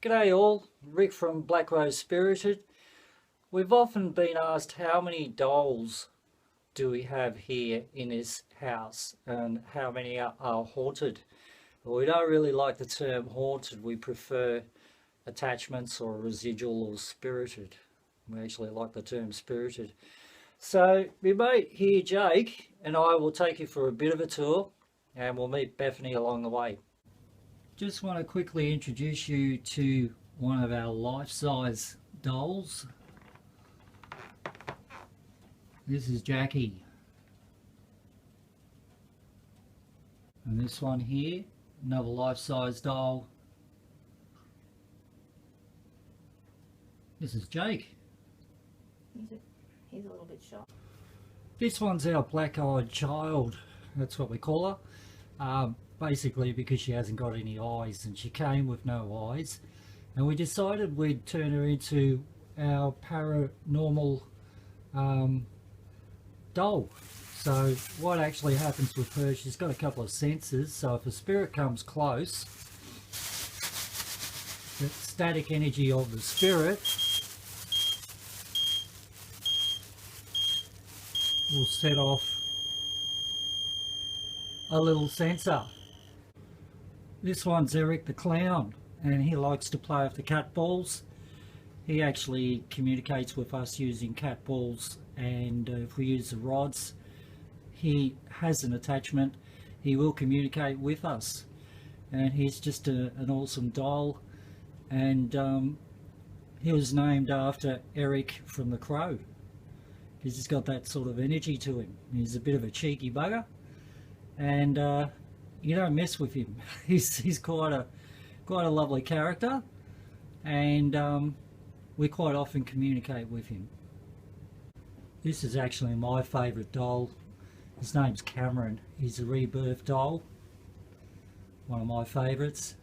G'day all, Rick from Black Rose Spirited. We've often been asked how many dolls do we have here in this house and how many are haunted. Well, we don't really like the term haunted, we prefer attachments or residual or spirited. We actually like the term spirited. So my mate here, Jake, and I will take you for a bit of a tour and we'll meet Bethany along the way. Just want to quickly introduce you to one of our life-size dolls. This is Jackie. And this one here, another life-size doll. This is Jake. He's a little bit shy. This one's our Blackeyed Child. That's what we call her. Basically because she hasn't got any eyes, and she came with no eyes, and we decided we'd turn her into our paranormal doll. So what actually happens with her, she's got a couple of sensors, so if a spirit comes close, the static energy of the spirit will set off a little sensor. This one's Eric the Clown, and he likes to play with the cat balls. He actually communicates with us using cat balls, and if we use the rods, he has an attachment. He will communicate with us, and he's just an awesome doll. And he was named after Eric from The Crow. He's just got that sort of energy to him. He's a bit of a cheeky bugger, and you don't mess with him. He's quite a lovely character, and we quite often communicate with him. This is actually my favourite doll. His name's Cameron. He's a rebirth doll. One of my favourites.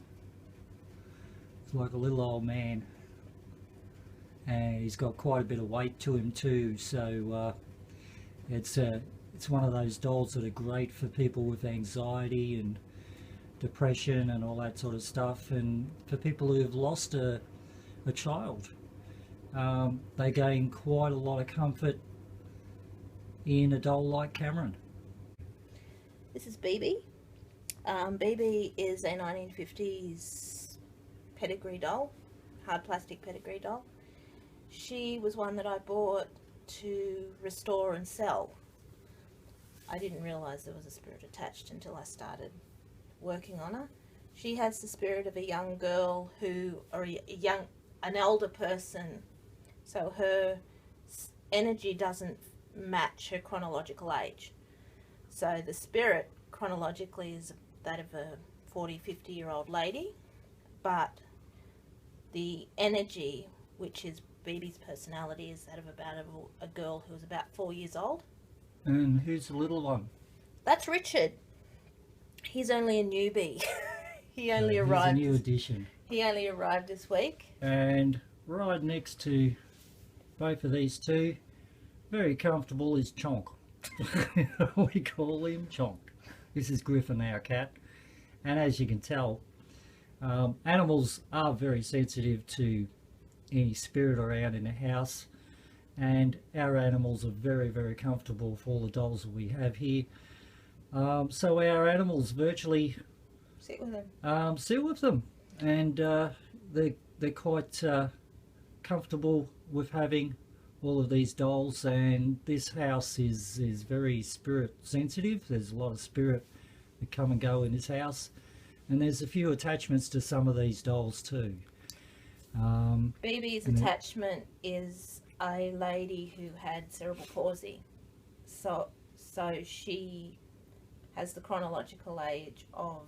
He's like a little old man, and he's got quite a bit of weight to him too. So it's one of those dolls that are great for people with anxiety and depression and all that sort of stuff, and for people who have lost a child. They gain quite a lot of comfort in a doll like Cameron. This is BB. BB is a 1950s pedigree doll, hard plastic pedigree doll. She was one that I bought to restore and sell. I didn't realise there was a spirit attached until I started working on her. She has the spirit of a young girl or an older person, so her energy doesn't match her chronological age. So the spirit chronologically is that of a 40-50-year-old lady, but the energy, which is BB's personality, is that of about a girl who was about 4 years old. And who's the little one? That's Richard. He's only a newbie. He only arrived. He's a new addition. He only arrived this week. And right next to both of these two, very comfortable, is Chonk. We call him Chonk. This is Griffin, our cat. And as you can tell, animals are very sensitive to any spirit around in the house. And our animals are very, very comfortable with all the dolls that we have here. So our animals virtually sit with them, and they're quite comfortable with having all of these dolls. And this house is very spirit sensitive. There's a lot of spirit that come and go in this house, and there's a few attachments to some of these dolls too. BB's attachment is a lady who had cerebral palsy, so she has the chronological age of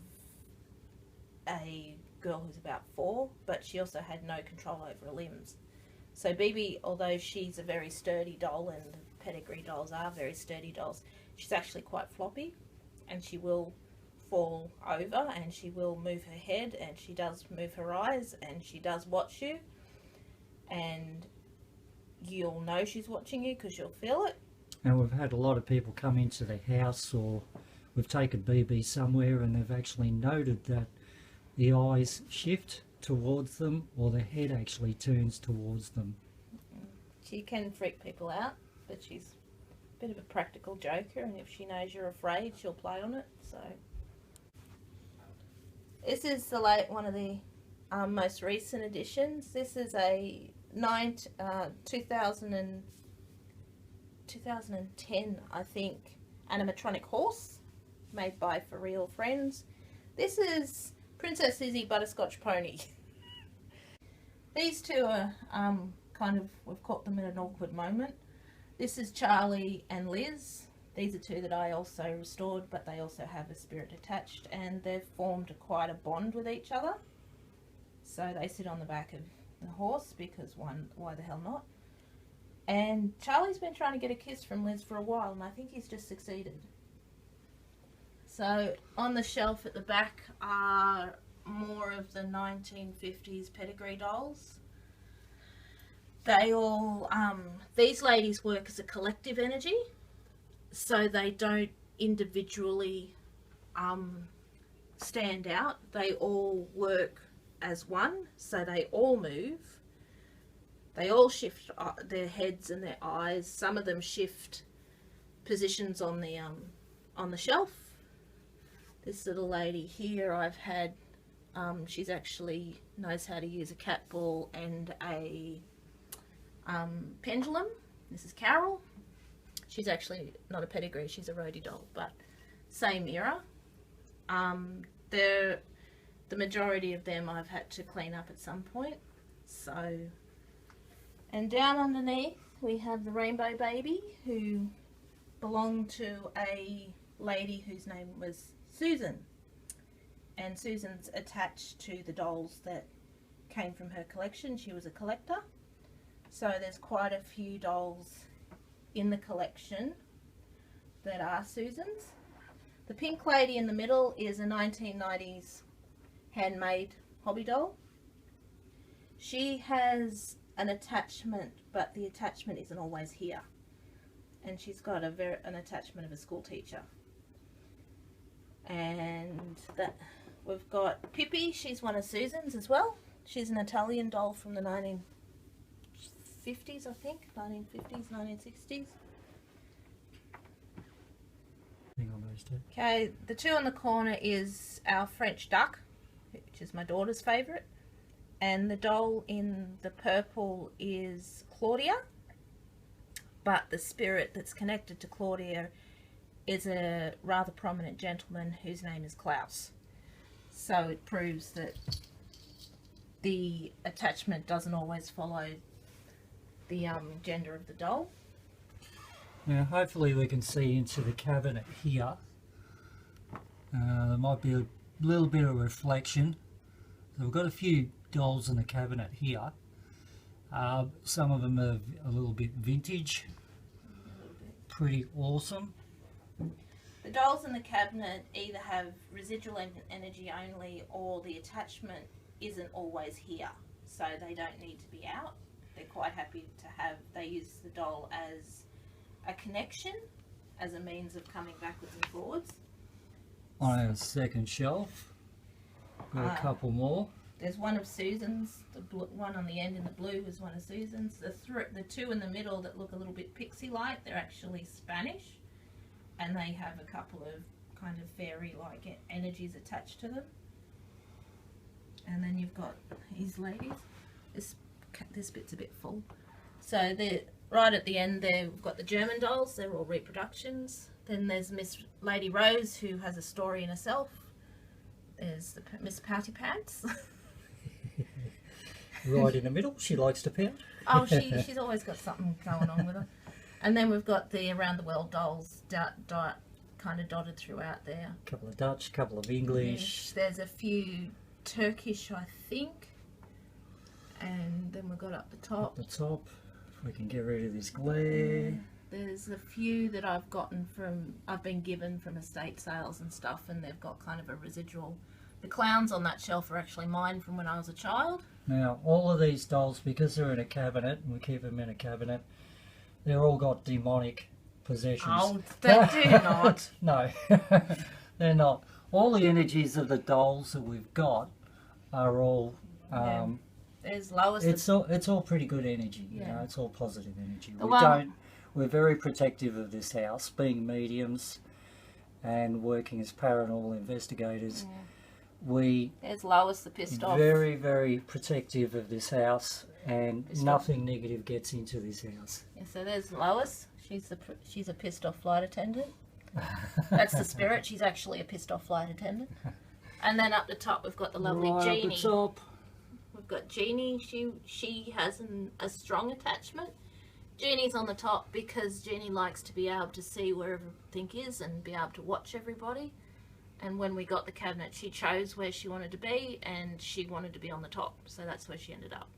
a girl who's about 4, but she also had no control over her limbs. So BB, although she's a very sturdy doll, and the pedigree dolls are very sturdy dolls, she's actually quite floppy, and she will fall over, and she will move her head, and she does move her eyes, and she does watch you, and you'll know she's watching you because you'll feel it. And we've had a lot of people come into the house, or we've taken BB somewhere and they've actually noted that the eyes shift towards them, or the head actually turns towards them. She can freak people out, but she's a bit of a practical joker, and if she knows you're afraid, she'll play on it. So this is one of the most recent additions. This is a 2010, I think, animatronic horse made by For Real Friends. This is Princess Izzy Butterscotch Pony. These two are we've caught them in an awkward moment. This is Charlie and Liz. These are two that I also restored, but they also have a spirit attached, and they've formed quite a bond with each other. So they sit on the back of the horse because why the hell not? And Charlie's been trying to get a kiss from Liz for a while, and I think he's just succeeded. So on the shelf at the back are more of the 1950s pedigree dolls. They all, these ladies work as a collective energy, so they don't individually stand out. They all work as one, so they all move. They all shift their heads and their eyes. Some of them shift positions on the shelf. This little lady here I've had, she's actually knows how to use a cat ball and a pendulum. This is Carol. She's actually not a pedigree, she's a roadie doll, but same era. The majority of them I've had to clean up at some point. So, and down underneath we have the Rainbow Baby, who belonged to a lady whose name was Susan, and Susan's attached to the dolls that came from her collection. She was a collector, so there's quite a few dolls in the collection that are Susan's. The pink lady in the middle is a 1990s handmade hobby doll. She has an attachment, but the attachment isn't always here, and she's got an attachment of a school teacher. And that we've got Pippi. She's one of Susan's as well. She's an Italian doll from the 1950s, I think, 1950s, 1960s. Okay, the two on the corner is our French duck, which is my daughter's favourite, and the doll in the purple is Claudia, but the spirit that's connected to Claudia is a rather prominent gentleman whose name is Klaus. So it proves that the attachment doesn't always follow the gender of the doll. Now hopefully we can see into the cabinet here. There might be a little bit of reflection. So we've got a few dolls in the cabinet here. Some of them are a little bit vintage. Pretty awesome. The dolls in the cabinet either have residual energy only, or the attachment isn't always here, so they don't need to be out. They're quite happy to have, they use the doll as a connection, as a means of coming backwards and forwards. On our second shelf, got a couple more. There's one of Susan's, the one on the end in the blue is one of Susan's. The two in the middle that look a little bit pixie-like, they're actually Spanish, and they have a couple of kind of fairy-like energies attached to them. And then you've got these ladies. This bit's a bit full. So they're right at the end there. We've got the German dolls. They're all reproductions. Then there's Miss Lady Rose, who has a story in herself. There's the Miss Pouty Pants. Right in the middle. She likes to pout. Oh, she's always got something going on with her. And then we've got the Around the World dolls kind of dotted throughout there. A couple of Dutch, a couple of English. Yes, there's a few Turkish, I think. And then we've got up the top. Up the top, if we can get rid of this glare. Yeah. There's a few that I've been given from estate sales and stuff, and they've got kind of a residual. The clowns on that shelf are actually mine from when I was a child. Now, all of these dolls, because they're in a cabinet, and we keep them in a cabinet, they're all got demonic possessions. Oh, they do not. No, they're not. All the energies of the dolls that we've got are all There's Lois. It's all pretty good energy. Yeah. You know, it's all positive energy. The We're very protective of this house, being mediums and working as paranormal investigators. Yeah. There's Lois, the pissed off. Very, very protective of this house, and nothing negative gets into this house. Yeah, so there's Lois. She's a pissed off flight attendant. That's the spirit. She's actually a pissed off flight attendant. And then up the top we've got the lovely Jeannie. Up the top. We've got Jeannie. She has a strong attachment. Jeannie's on the top because Jeannie likes to be able to see where everything is and be able to watch everybody. And when we got the cabinet, she chose where she wanted to be, and she wanted to be on the top, so that's where she ended up.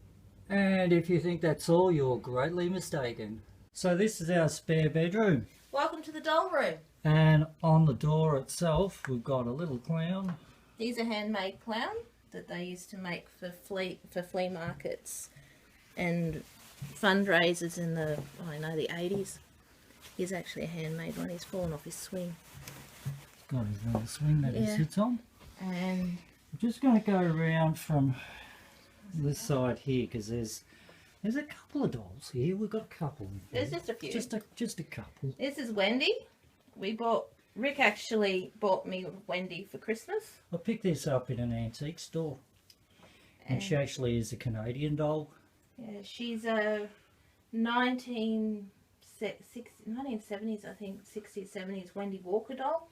And if you think that's all, you're greatly mistaken. So this is our spare bedroom. Welcome to the doll room. And on the door itself, we've got a little clown. He's a handmade clown that they used to make for flea markets and fundraisers in the 80s. He's actually a handmade one. He's fallen off his swing. He's got his little swing that he sits on. And I'm just going to go around from this side here, because there's a couple of dolls here. We've got a couple. There's just a few. Just a couple. This is Wendy. Rick actually bought me Wendy for Christmas. I picked this up in an antique store. And she actually is a Canadian doll. Yeah, she's a 1970s, I think, 60s, 70s Wendy Walker doll.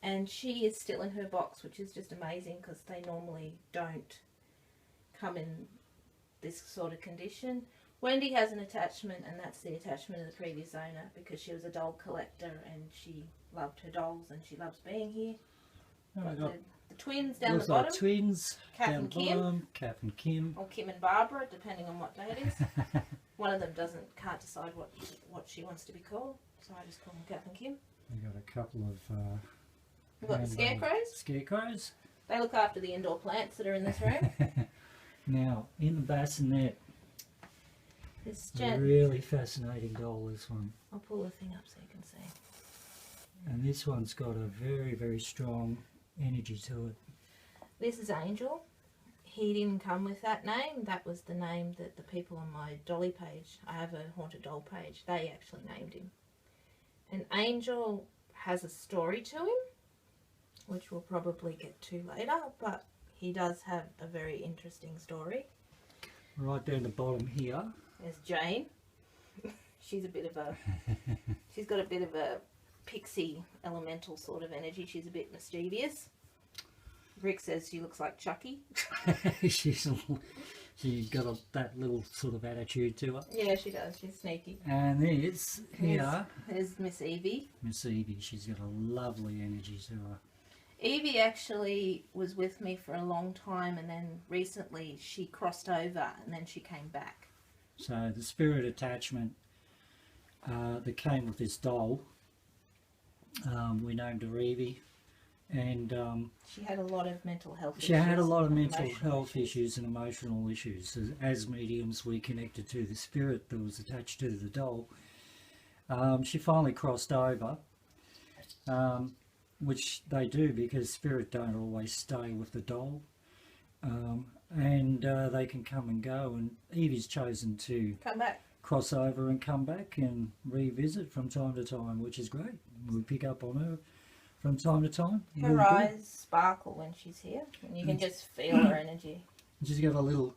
And she is still in her box, which is just amazing because they normally don't come in this sort of condition. Wendy has an attachment, and that's the attachment of the previous owner, because she was a doll collector and she loved her dolls and she loves being here. The twins down the bottom. Like twins Kath down and the Kim. bottom. Kath and Kim. Or Kim and Barbara, depending on what day it is. One of them can't decide what she wants to be called, so I just call them Kath and Kim. We've got a couple of We've got the scarecrows. Scarecrows. They look after the indoor plants that are in this room. Now, in the bassinet, This a really fascinating doll, this one. I'll pull the thing up so you can see. And this one's got a very, very strong energy to it. This is Angel. He didn't come with that name. That was the name that the people on my dolly page, I have a haunted doll page, they actually named him. And Angel has a story to him, which we'll probably get to later, but he does have a very interesting story. Right down the bottom here. There's Jane. She's got a bit of a pixie elemental sort of energy. She's a bit mischievous. Rick says she looks like Chucky. She's got that little sort of attitude to her. Yeah, she does. She's sneaky. And there's Miss Evie. Miss Evie. She's got a lovely energy to her. Evie actually was with me for a long time, and then recently she crossed over and then she came back. So the spirit attachment that came with this doll, we named her Evie, and she had a lot of mental health issues. She had a lot of mental health issues and emotional issues. As mediums, we connected to the spirit that was attached to the doll. She finally crossed over, which they do because spirit don't always stay with the doll. And they can come and go, and Evie's chosen to come back, cross over and come back and revisit from time to time, which is great. We pick up on her from time to time. Her really eyes good. Sparkle when she's here, and you can just feel her energy. She's got a little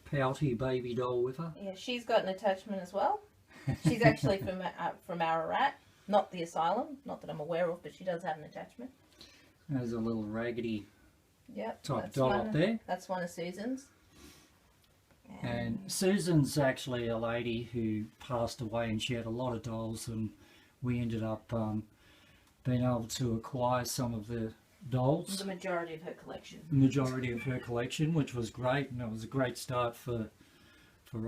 pouty baby doll with her. Yeah, she's got an attachment as well. She's actually from Aurora, not the asylum, not that I'm aware of, but she does have an attachment. There's a little raggedy type that's doll up there. That's one of Susan's. And Susan's actually a lady who passed away, and she had a lot of dolls, and we ended up being able to acquire some of the dolls. The majority of her collection. The majority of her collection, which was great, and it was a great start for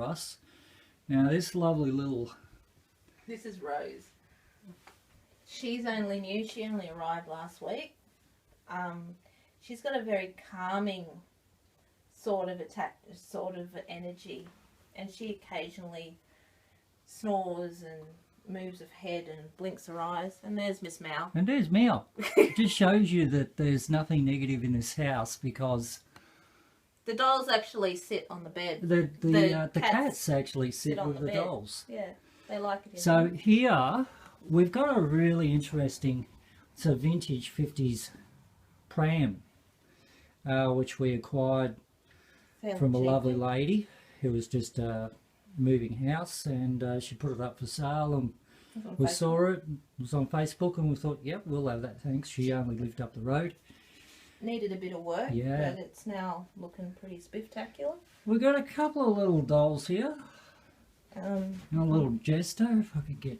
us. Now this lovely little... This is Rose. She's only new. She only arrived last week. She's got a very calming sort of energy, and she occasionally snores and moves her head and blinks her eyes. And there's Miss Mal. And there's Mal. It just shows you that there's nothing negative in this house, because The dolls actually sit on the bed. The cats actually sit on with the bed. dolls. Yeah, they like it. So here we've got a really interesting, it's a vintage 50s pram, which we acquired from a lovely lady who was just moving house, and she put it up for sale, and we saw it. It was on Facebook, and we thought, yep, we'll have that, thanks. She only lived up the road. Needed a bit of work, yeah, but it's now looking pretty spectacular. We've got a couple of little dolls here. And a little jester, if I could get.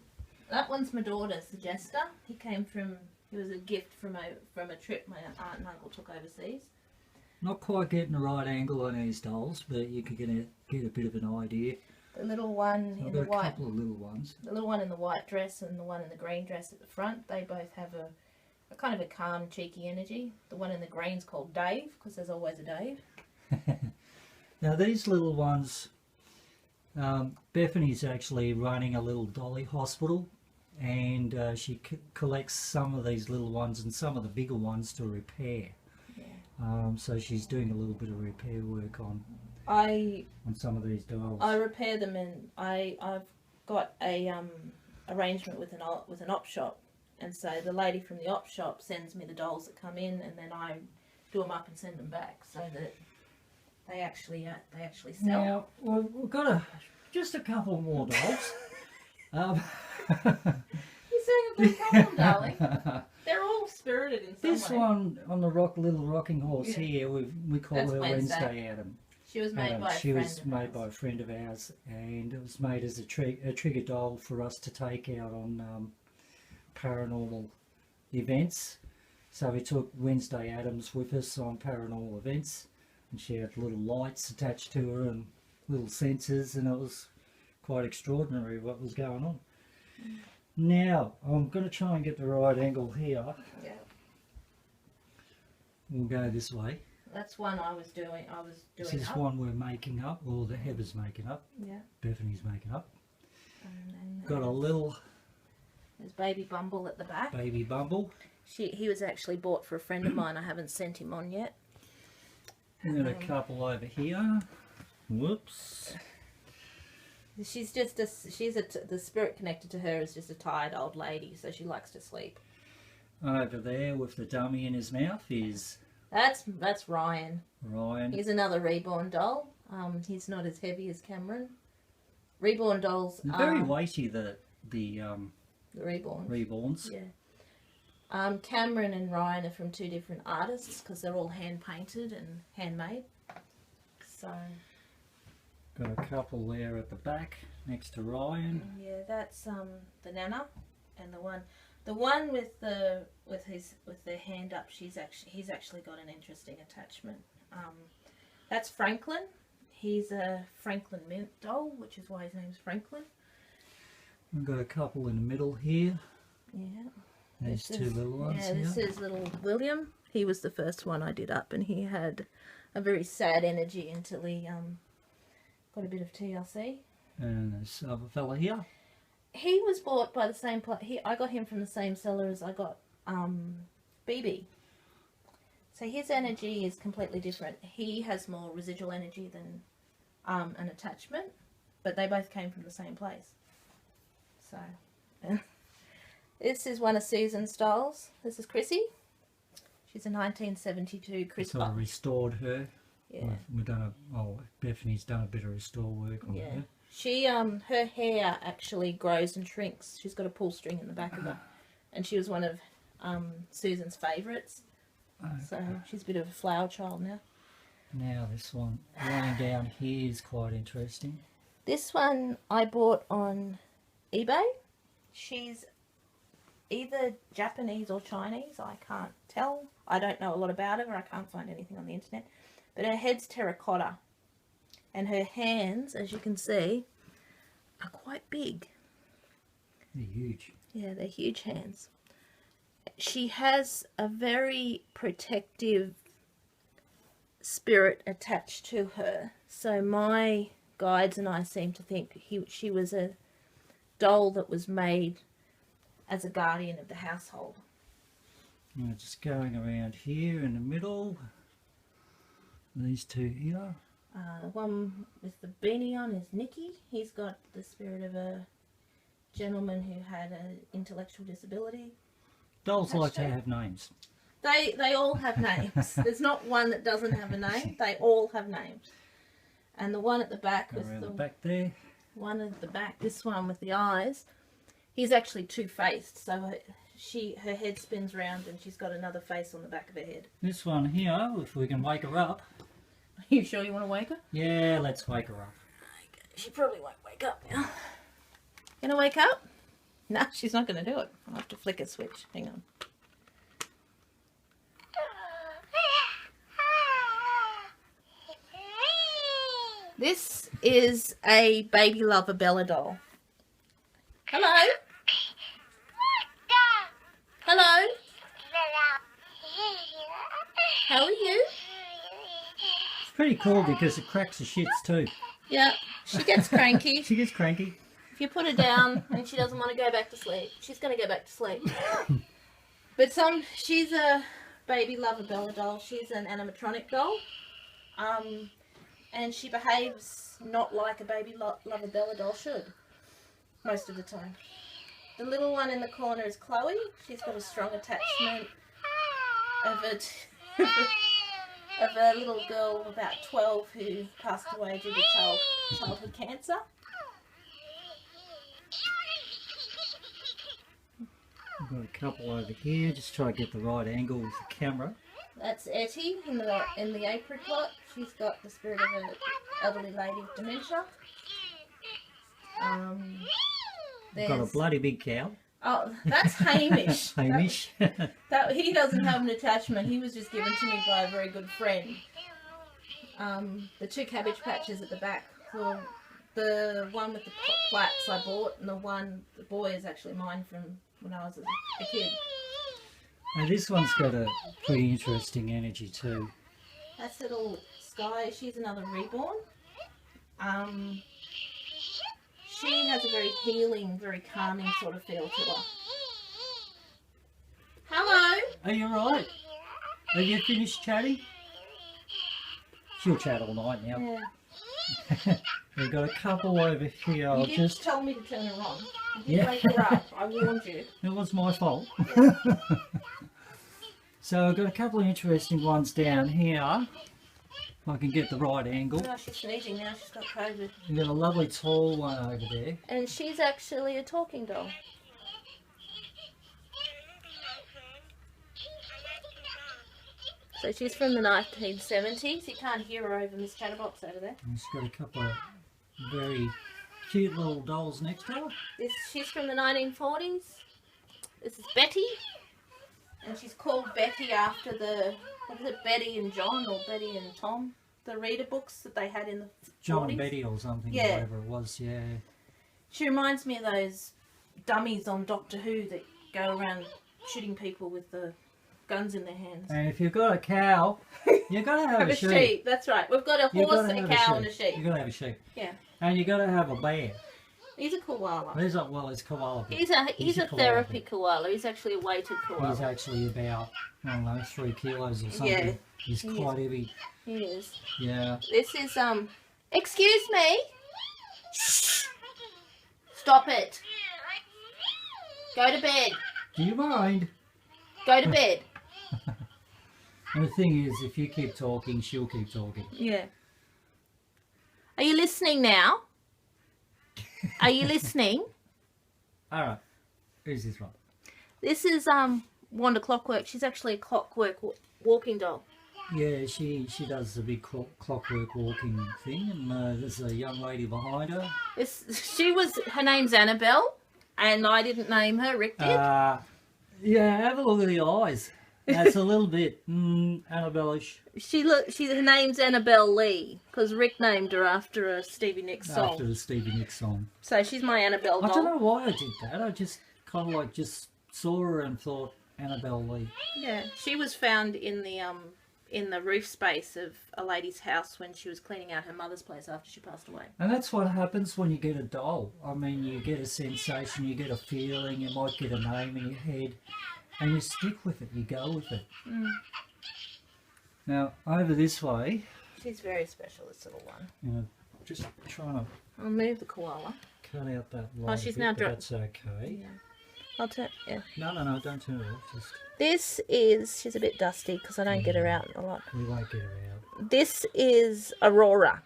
That one's my daughter's, the jester. He was a gift from a trip my aunt and uncle took overseas. Not quite getting the right angle on these dolls, but you could get a bit of an idea. The little one so in the white. A couple of little ones. The little one in the white dress and the one in the green dress at the front. They both have a kind of a calm, cheeky energy. The one in the green's called Dave, because there's always a Dave. Now these little ones, Bethany's actually running a little dolly hospital, and she collects some of these little ones and some of the bigger ones to repair. Yeah. So she's doing a little bit of repair work on some of these dolls. I repair them, and I've got a arrangement with an op shop. And so the lady from the op shop sends me the dolls that come in, and then I do them up and send them back, so that they actually sell. Now we've got just a couple more dolls. You're saying a good problem, darling. They're all spirited in some This way. one on the little rocking horse here, we call That's her Wednesday Adam. She was made by a She friend was of made ours. by a friend of ours, and it was made as a trigger doll for us to take out on paranormal events. So we took Wednesday Adams with us on paranormal events, and she had little lights attached to her and little sensors, and it was quite extraordinary what was going on. Now I'm going to try and get the right angle here. Yeah. We'll go this way. That's one I was doing. This is up. one we're making up, or the Heather's making up. Yeah. Bethany's making up. And Got a little there's baby Bumble at the back. baby Bumble. He was actually bought for a friend of mine. I haven't sent him on yet. And then a couple over here. Whoops. She's just the spirit connected to her is just a tired old lady, so she likes to sleep. Over there with the dummy in his mouth is That's Ryan. Ryan. He's another reborn doll. He's not as heavy as Cameron. Reborn dolls They're are very weighty, the reborn. reborns. Yeah. Cameron and Ryan are from two different artists because they're all hand painted and handmade. So Got a couple there at the back next to Ryan. yeah, that's the Nana, and the one with their hand up. He's actually got an interesting attachment. That's Franklin. He's a Franklin Mint doll, which is why his name's Franklin. We've got a couple in the middle here. Yeah. There's two little ones Yeah, here. this is little William. He was the first one I did up, and he had a very sad energy until he got a bit of TLC. And this other fella here. He was bought by the same I got him from the same seller as I got BB. So his energy is completely different. He has more residual energy than an attachment, but they both came from the same place. So this is one of Susan's dolls. This is Chrissy. She's a 1972 Chris. So I restored her. Yeah. We've done Bethany's done a bit of restore work on her. She her hair actually grows and shrinks. She's got a pull string in the back of her, and she was one of Susan's favourites. So she's a bit of a flower child now. Now this one laying down here is quite interesting. This one I bought on eBay. She's either Japanese or Chinese. I can't tell. I don't know a lot about her. I can't find anything on the internet. But her head's terracotta. And her hands, as you can see, are quite big. They're huge. Yeah, they're huge hands. She has a very protective spirit attached to her. So my guides and I seem to think she was a doll that was made as a guardian of the household. Just going around here in the middle. These two here. The one with the beanie on is Nicky. He's got the spirit of a gentleman who had an intellectual disability. Dolls like to have names. They all have names. There's not one that doesn't have a name. They all have names. And the one at the back with Around the back there. One at the back, this one with the eyes, he's actually two-faced. So her head spins round and she's got another face on the back of her head. This one here, if we can wake her up. Are you sure you want to wake her? Yeah, let's wake her up. Okay. She probably won't wake up now. Gonna wake up? No, she's not gonna do it. I'll have to flick a switch. Hang on. This is a baby lover Bella doll. Hello? Hello? How are you? It's pretty cool because it cracks the shits too. Yeah, she gets cranky. She gets cranky. If you put her down and she doesn't want to go back to sleep, she's going to go back to sleep. But she's a baby lover Bella doll. She's an animatronic doll. And she behaves not like a baby lover Bella doll should, most of the time. The little one in the corner is Chloe. She's got a strong attachment of a little girl of about 12 who passed away due to childhood cancer. I've got a couple over here, just try to get the right angle with the camera. That's Etty in the apricot. She's got the spirit of an elderly lady with dementia. Got a bloody big cow. Oh, that's Hamish. Hamish. He doesn't have an attachment. He was just given to me by a very good friend. The two cabbage patches at the back. The one with the plaits I bought, and the boy is actually mine from when I was a kid. Now this one's got a pretty interesting energy too. That's little Sky. She's another reborn. She has a very healing, very calming sort of feel to her. Hello? Are you alright? Have you finished chatting? She'll chat all night now. Yeah. We've got a couple over here. You did tell me to turn her on. You did Yeah. wake her up. I warned you. It was my fault. Yeah. So I've got a couple of interesting ones down here. If I can get the right angle. Oh, she's sneezing now. She's got COVID. We've got a lovely tall one over there. And she's actually a talking doll. So she's from the 1970s. You can't hear her over this chatterbox over there. And she's got a couple of very cute little dolls next to her. She's from the 1940s. This is Betty. And she's called Betty after what is it, Betty and John or Betty and Tom? The reader books that they had in the 40s. John and Betty or something, Yeah. whatever it was, yeah. She reminds me of those dummies on Doctor Who that go around shooting people with the guns in their hands. And if you've got a cow, you've got to have a sheep. That's right. We've got a horse, a cow and a sheep. You've got to have a sheep. Yeah. And you've got to have a bear. He's a koala. He's a, well, it's koala. He's a koala therapy bear. koala. He's actually a weighted koala. He's actually about, I don't know, 3 kilos or something. Yeah. He's quite heavy. He is. Yeah. This is, excuse me? Shh. Stop it. Go to bed. Do you mind? Go to bed. And the thing is, if you keep talking, she'll keep talking. Yeah. Are you listening now? Are you listening? Alright. Who's this one? This is Wanda Clockwork. She's actually a clockwork walking doll. Yeah, she does the big clockwork walking thing, and there's a young lady behind her. Her name's Annabelle, and I didn't name her. Rick did. Yeah, have a look at the eyes. That's a little bit Annabelle-ish. Her name's Annabelle Lee because Rick named her after a Stevie Nicks song. After the Stevie Nicks song. So she's my Annabelle doll. I don't know why I did that. I just kind of just saw her and thought Annabelle Lee. Yeah, she was found in the roof space of a lady's house when she was cleaning out her mother's place after she passed away. And that's what happens when you get a doll. I mean, you get a sensation, you get a feeling, you might get a name in your head, and you stick with it, you go with it. Mm. Now, over this way, She's very special, this little one. You know, just trying to I'll move the koala. cut out that light she's a bit, now but that's okay. Yeah. I'll turn, yeah. No, don't turn it off. Just This is, she's a bit dusty because I don't get her out a lot. we won't get her out. This is Aurora.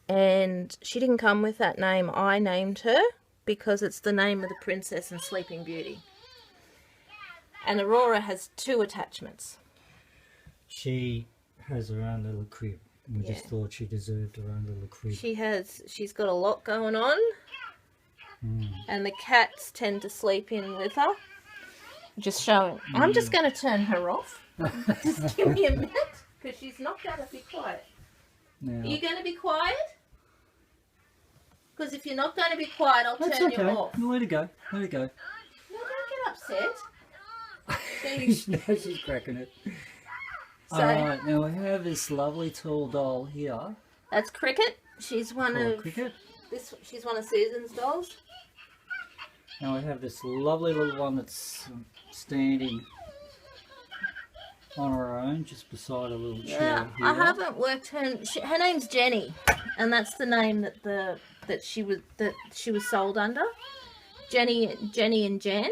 And she didn't come with that name. I named her because it's the name of the princess in Sleeping Beauty. And Aurora has 2 attachments. She has her own little crib. We just thought she deserved her own little crib. She's got a lot going on. And the cats tend to sleep in with her. Just showing. I'm just going to turn her off. Just give me a minute, because she's not going to be quiet. Now, Are you going to be quiet? Because if you're not going to be quiet, I'll that's turn okay. you off. Let it go. Let it go. No, don't get upset. Now she's cracking it. So, Alright, now we have this lovely tall doll here. that's Cricket. She's one Called of Cricket. she's one of Susan's dolls. Now we have this lovely little one that's standing on her own, just beside a little chair Yeah, here. I haven't worked her. Her name's Jenny, and that's the name that she was sold under. Jenny and Jan.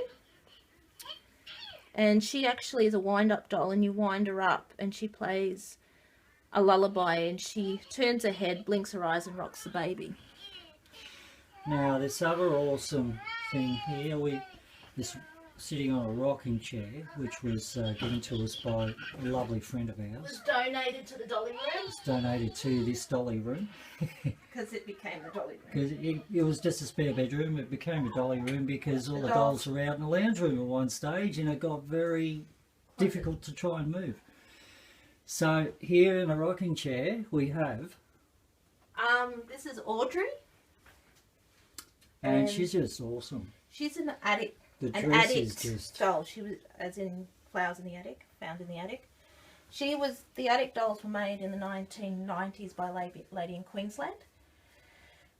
And she actually is a wind-up doll, and you wind her up, and she plays a lullaby, and she turns her head, blinks her eyes, and rocks the baby. Now this other awesome thing here, this sitting on a rocking chair, which was given to us by a lovely friend of It ours. was donated to the dolly room It's donated to this dolly room. because it became the dolly room. Because it was just a spare bedroom. It became a dolly room because all the dolls were out in the lounge room at one stage, and it got very difficult to try and move. So here in a rocking chair we have, This is Audrey. and she's just awesome. She's an addict. The An dress is addict just, doll. She was, as in flowers in the attic, found in the attic. The addict dolls were made in the 1990s by lady in Queensland.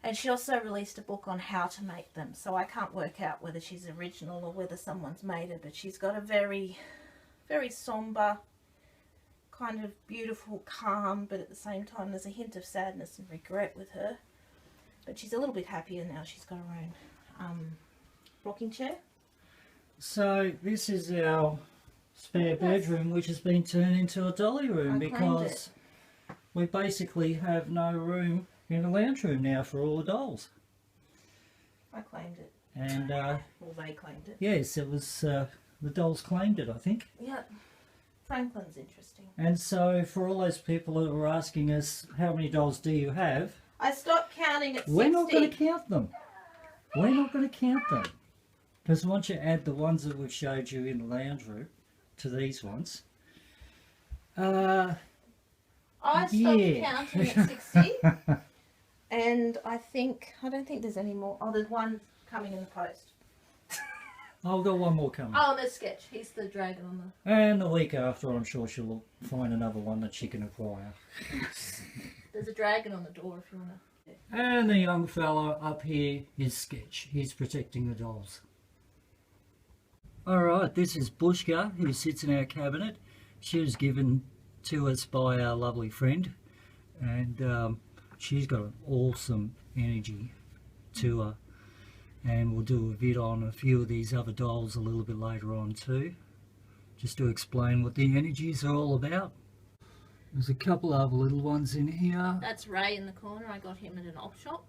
And she also released a book on how to make them. So I can't work out whether she's original or whether someone's made her. But she's got a very, very somber, kind of beautiful, calm, but at the same time there's a hint of sadness and regret with her. But she's a little bit happier now. She's got her own rocking chair. so this is our spare bedroom, which has been turned into a dolly room I claimed because we basically have no room in the lounge room now for all the dolls. I claimed it. And Well, they claimed it. yes, it was the dolls claimed it, I think. Yeah. Franklin's interesting. And so for all those people who are asking us how many dolls do you have, I stopped counting at 60. we're not going to count them. We're not going to count them. Because once you add the ones that we've showed you in the lounge room to these ones, I stopped yeah. counting at 60. And I don't think there's any more. Oh, there's one coming in the post. I've got one more coming. Oh, there's Sketch. He's the dragon on the... And the week after, I'm sure she'll find another one that she can acquire. There's a dragon on the door if you want to... And the young fella up here is Sketch. He's protecting the dolls. Alright, this is Bushka, who sits in our cabinet. She was given to us by our lovely friend, and she's got an awesome energy to her. And we'll do a vid on a few of these other dolls a little bit later on too, just to explain what the energies are all about. There's a couple of little ones in here. That's Ray in the corner. I got him at an op shop.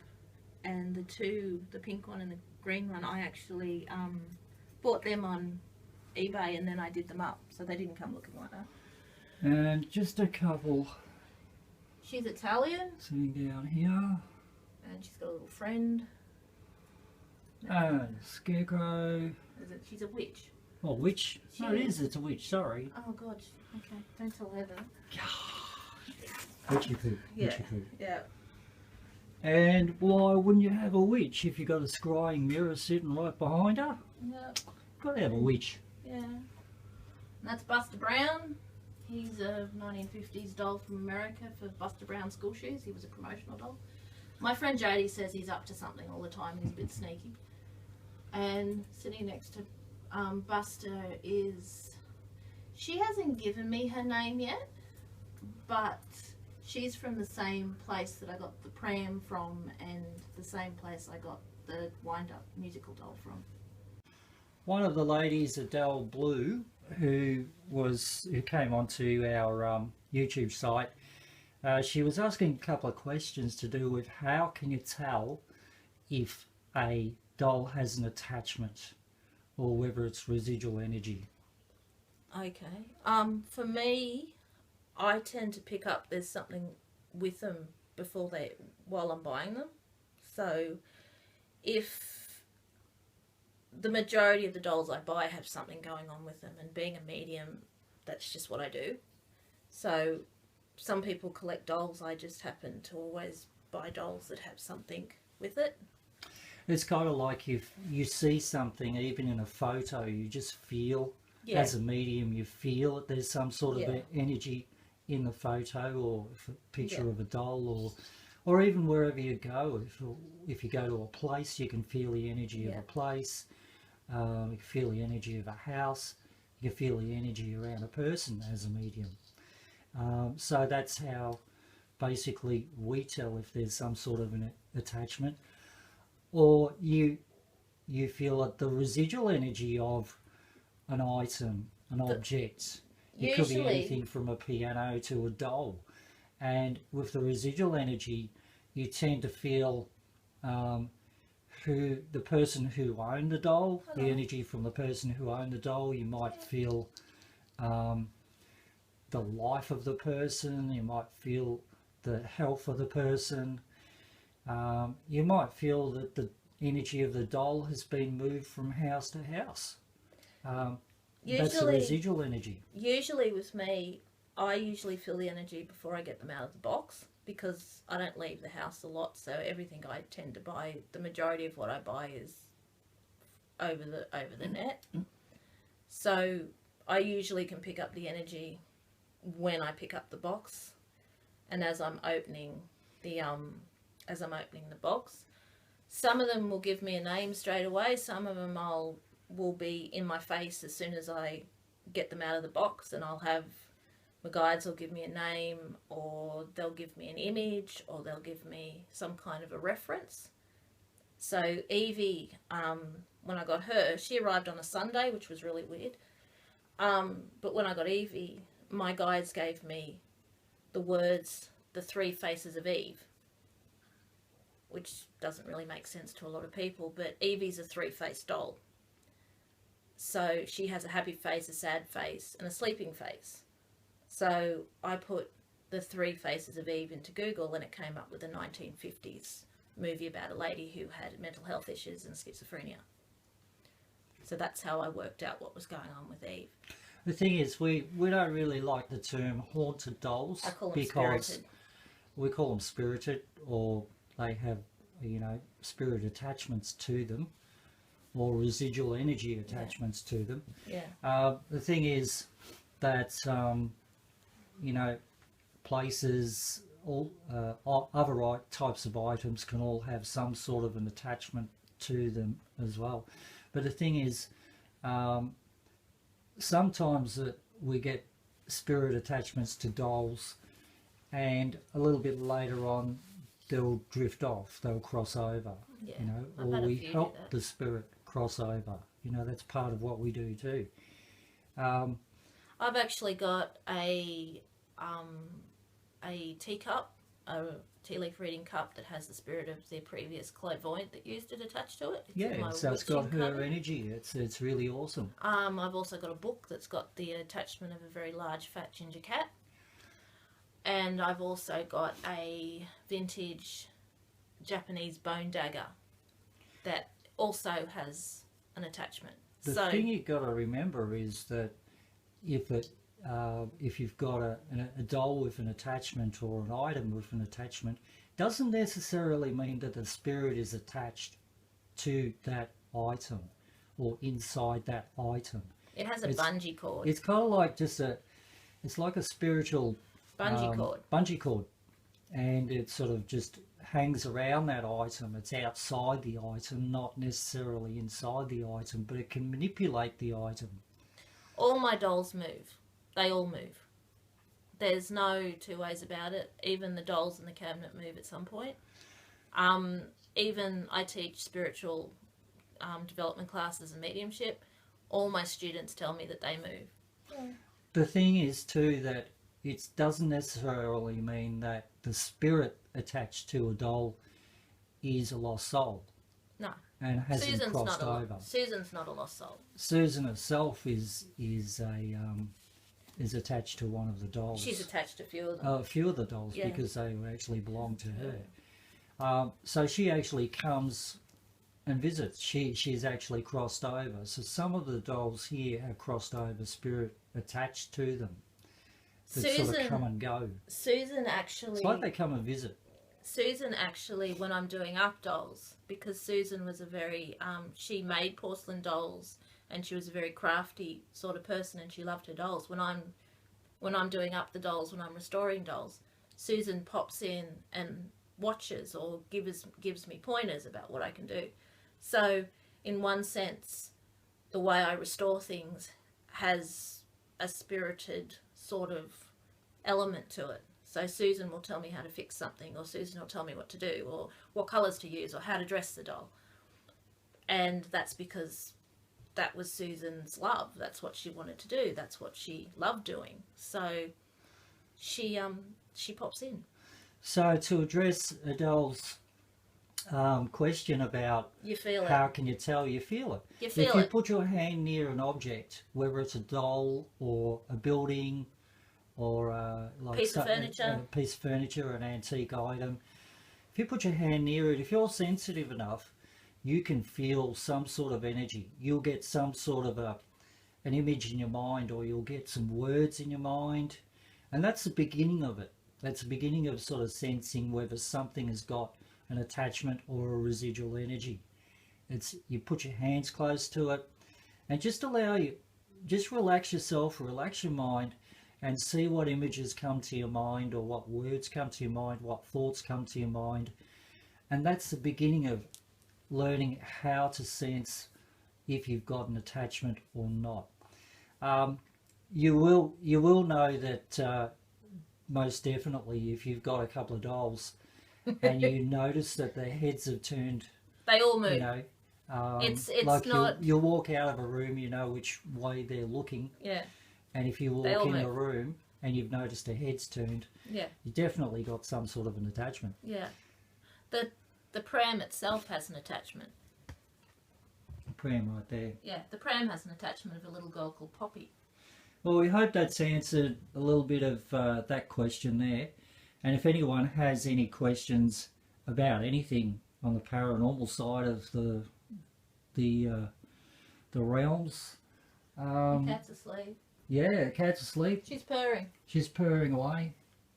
And the pink one and the green one, I actually bought them on eBay and then I did them up. So they didn't come looking like that. And just a couple She's Italian sitting down here. and she's got a little friend. Scarecrow. She's a witch. Oh, witch. She No, it is. is. It's a witch. Sorry. Oh god. Okay, don't tell her that. Witchy poo. Yeah. Witchy poo. Yeah. And why wouldn't you have a witch if you got a scrying mirror sitting right behind her? Yeah. Got to have a witch. Yeah. And that's Buster Brown. He's a 1950s doll from America for Buster Brown school shoes. He was a promotional doll. My friend Jodie says he's up to something all the time. He's a bit sneaky. And sitting next to Buster is... She hasn't given me her name yet, but She's from the same place that I got the pram from, and the same place I got the wind-up musical doll from. One of the ladies, Adele Blue, who came onto our YouTube site, she was asking a couple of questions to do with how can you tell if a doll has an attachment or whether it's residual energy. Okay. For me, I tend to pick up there's something with them while I'm buying them. So if the majority of the dolls I buy have something going on with them, and being a medium, that's just what I do. So some people collect dolls. I just happen to always buy dolls that have something with it. It's kind of like if you see something, even in a photo, you just feel, as a medium, you feel that there's some sort of energy in the photo or a picture of a doll, or even wherever you go. If you go to a place, you can feel the energy of a place. You can feel the energy of a house. You can feel the energy around a person as a medium. So that's how basically we tell if there's some sort of an attachment, or you feel that the residual energy of an item, an object. It could be anything from a piano to a doll. And with the residual energy, you tend to feel the person who owned the doll, the energy from the person who owned the doll. You might feel the life of the person. You might feel the health of the person. You might feel that the energy of the doll has been moved from house to house. That's the residual energy. Usually with me, I usually feel the energy before I get them out of the box, because I don't leave the house a lot, so everything I tend to buy, the majority of what I buy is over the net. So I usually can pick up the energy when I pick up the box, and as I'm opening the box. Some of them will give me a name straight away. Some of them will be in my face as soon as I get them out of the box, and I'll have my guides will give me a name, or they'll give me an image, or they'll give me some kind of a reference. So Evie, when I got her, she arrived on a Sunday, which was really weird. But when I got Evie, my guides gave me the words, the 3 faces of Eve, which doesn't really make sense to a lot of people, but Evie's a 3-faced doll. So she has a happy face, a sad face, and a sleeping face. So I put the 3 faces of Eve into Google, and it came up with a 1950s movie about a lady who had mental health issues and schizophrenia. So that's how I worked out what was going on with Eve. The thing is, we don't really like the term haunted dolls. I call them because spirited. We call them spirited, or they have, spirit attachments to them, or residual energy attachments to them. Yeah. The thing is that, places, all other types of items can all have some sort of an attachment to them as well. But the thing is, sometimes we get spirit attachments to dolls, and a little bit later on they'll drift off, they'll cross over, or we help the spirit cross over. That's part of what we do too. I've actually got a teacup, a tea leaf reading cup that has the spirit of the previous clairvoyant that used it attached to it. So it's got her energy. It's really awesome. I've also got a book that's got the attachment of a very large fat ginger cat. And I've also got a vintage Japanese bone dagger that also has an attachment. The thing you've got to remember is that if you've got a doll with an attachment, or an item with an attachment, doesn't necessarily mean that the spirit is attached to that item or inside that item. It has a bungee cord. It's kind of like it's like a spiritual bungee cord, and it sort of just hangs around that item. It's outside the item, not necessarily inside the item, but it can manipulate the item. All my dolls move. They all move. There's no two ways about it. Even the dolls in the cabinet move at some point. Even I teach spiritual development classes and mediumship. All my students tell me that they move. Yeah. The thing is too that it doesn't necessarily mean that the spirit attached to a doll is a lost soul. No. And hasn't crossed over. Susan's not a lost soul. Susan herself is attached to one of the dolls. She's attached to a few of them. A few of the dolls, yeah. Because they actually belong to her. So she actually comes and visits. She's actually crossed over. So some of the dolls here have crossed over spirit attached to them. That Susan, sort of come and go. Susan actually... It's like they come and visit. Susan actually, when I'm doing up dolls, because Susan was a very... she made porcelain dolls, and she was a very crafty sort of person, and she loved her dolls. When I'm doing up the dolls, when I'm restoring dolls, Susan pops in and watches or gives me pointers about what I can do. So, in one sense, the way I restore things has a spirited sort of element to it. So Susan will tell me how to fix something, or Susan will tell me what to do, or what colours to use, or how to dress the doll. And that's because that was Susan's love. That's what she wanted to do. That's what she loved doing. So she pops in. So to address Adele's question about you feel how it. Can you tell, you feel it. You feel if it. you put your hand near an object, whether it's a doll or a building or like piece of furniture, a piece of furniture, an antique item, if you put your hand near it, if you're sensitive enough, you can feel some sort of energy. You'll get some sort of an image in your mind, or you'll get some words in your mind, and that's the beginning of it. That's the beginning of sort of sensing whether something has got an attachment or a residual energy. It's you put your hands close to it and just relax yourself, relax your mind, and see what images come to your mind, or what words come to your mind, what thoughts come to your mind. And that's the beginning of learning how to sense if you've got an attachment or not. You will know that most definitely if you've got a couple of dolls and you notice that their heads have turned. They all move. You know, it's like not. You'll walk out of a room, you know which way they're looking. Yeah. And if you walk in a room and you've noticed their heads turned, yeah, you definitely got some sort of an attachment. Yeah. The pram itself has an attachment. The pram right there. Yeah, the pram has an attachment of a little girl called Poppy. Well, we hope that's answered a little bit of that question there. And if anyone has any questions about anything on the paranormal side of the realms, the cat's asleep. Yeah, the cat's asleep. She's purring. She's purring away.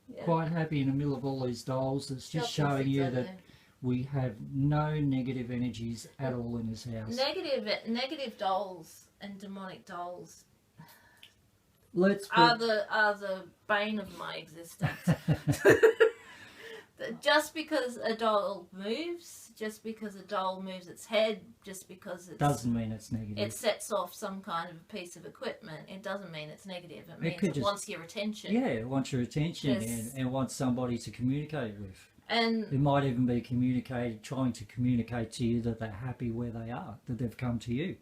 Yeah. Quite happy in the middle of all these dolls. It's just showing you that we have no negative energies at all in this house. Negative dolls and demonic dolls are the bane of my existence. Just because a doll moves, just because a doll moves its head, just because it doesn't mean it's negative. It sets off some kind of a piece of equipment. It doesn't mean it's negative. It means it wants your attention. Yeah, it wants your attention and wants somebody to communicate with. And it might even be trying to communicate to you that they're happy where they are, that they've come to you.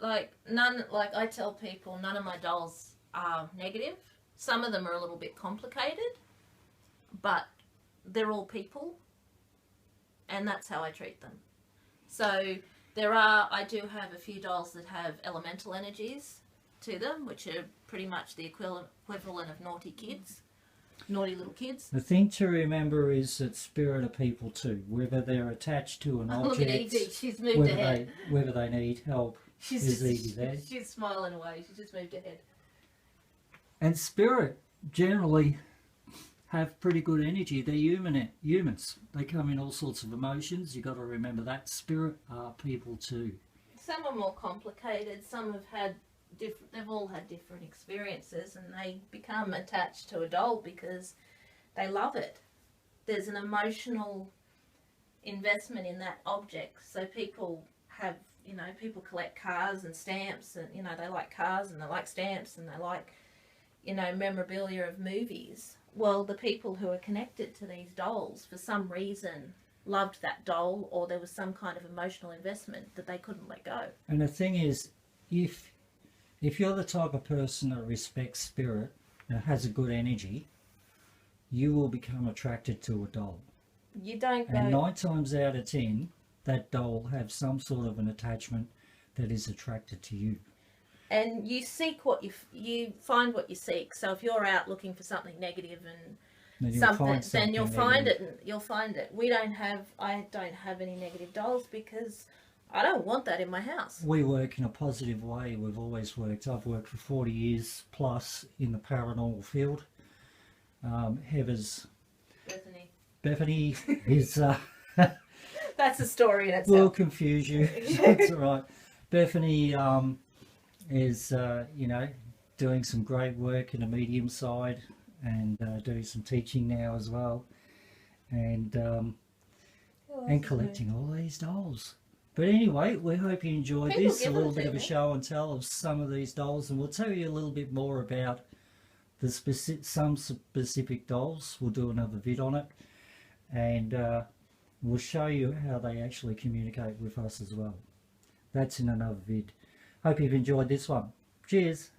Like I tell people, none of my dolls are negative. Some of them are a little bit complicated, but they're all people, and that's how I treat them. So I do have a few dolls that have elemental energies to them, which are pretty much the equivalent of naughty little kids. The thing to remember is that spirit are people too, whether they're attached to an object. Look at Edie, she's moved ahead. Whether they need help. Is Edie there? She's smiling away, she just moved ahead. And spirit generally have pretty good energy. They're humans. They come in all sorts of emotions. You've got to remember that. Spirit are people too. Some are more complicated. Some have had they've all had different experiences, and they become attached to a doll because they love it. There's an emotional investment in that object. So people have, people collect cars and stamps, and they like cars and they like stamps and they like, memorabilia of movies. Well, the people who are connected to these dolls, for some reason, loved that doll, or there was some kind of emotional investment that they couldn't let go. And the thing is, if you're the type of person that respects spirit and has a good energy, you will become attracted to a doll. You don't go... And 9 times out of 10, that doll will have some sort of an attachment that is attracted to you. And you seek what you find what you seek. So if you're out looking for something negative and something, then you'll find it. You'll find it. I don't have any negative dolls because I don't want that in my house. We work in a positive way. We've always worked. I've worked for 40 years plus in the paranormal field. Heather's Bethany is that's a story in itself. Will confuse you. That's all right. Bethany is doing some great work in the medium side and doing some teaching now as well, and collecting all these dolls. But anyway, we hope you enjoyed this, a little bit of a show and tell of some of these dolls, and we'll tell you a little bit more about the some specific dolls. We'll do another vid on it, and we'll show you how they actually communicate with us as well. That's in another vid. Hope you've enjoyed this one. Cheers.